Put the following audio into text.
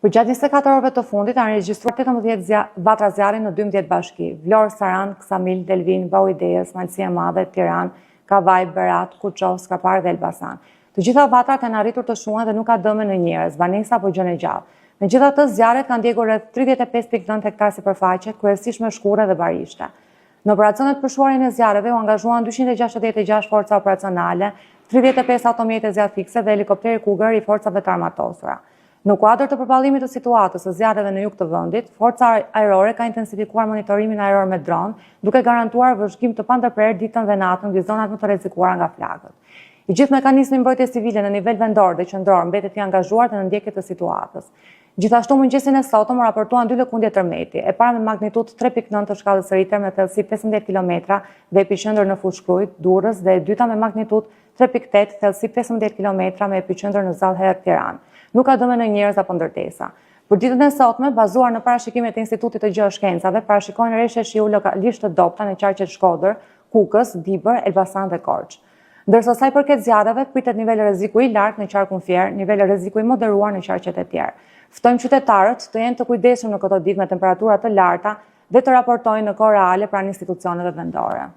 Përgjatë 24 orëve të fundit janë regjistruar 18 vatra zjarri në 12 bashki: Vlorë, Sarand, Ksamil, Delvin, Bauidejës, Malësia e Madhe, Tiranë, Kavaj, Berat, Kuçov, Skapar dhe Elbasan. Të gjitha vatrat janë arritur të shuhen dhe nuk ka dëme në njerëz, banesa apo gjë e gjallë. Megjithatë, zjarret kanë ndjekur rreth 35.9 hektar sipërfaqe, kryesisht me shkure dhe barishte. Në operacionet për shuarjen e zjarreve u angazhuan 266 forca operacionale, 35 automjete zjarr fikse dhe helikopteri Cougar i forcave të armatosura. Në kuadër të përballimit të situatës së zjarreve në jug të vendit, forca ajrore ka intensifikuar monitorimin ajror me dron, duke garantuar vëzhgim të pandërprer ditën dhe natën mbi zonat më të rrezikuara nga flakët. I gjithë mekanizmi mbrojtjes civile në nivel vendor dhe qendror mbetet i angazhuar në ndjekje të situatës. Gjithashtu mëngjesin e sotëm u raportuan 2 lëkundje tërmeti, e para me magnitudë 3.9 të shkallës së Richter me thellësi 15 km dhe epiqendër në Fushkrujt, Durrës, dhe e dyta me magnitudë 3.8, thellësi 15 km me epiqendër në Zallher, Tiranë. Nuk ka dëme në njerëz apo ndërtesa. Për ditën e sotme, bazuar në parashikimet e Institutit të Gjeoshkencave, parashikohen rreshtje shiu lokalisht të dobta në qarqet Shkodër, Kukës, Dibër, Elbasan dhe Korçë. Ndërsa sa i përket zjarreve, pritet nivel rreziku i lartë në qarkun Fier, nivel rreziku i moderuar në qarqet e tjerë. Ftojmë qytetarët të jenë të kujdesshëm në këto ditë me temperatura të larta dhe të raportojnë në kohë reale pranë institucioneve vendore.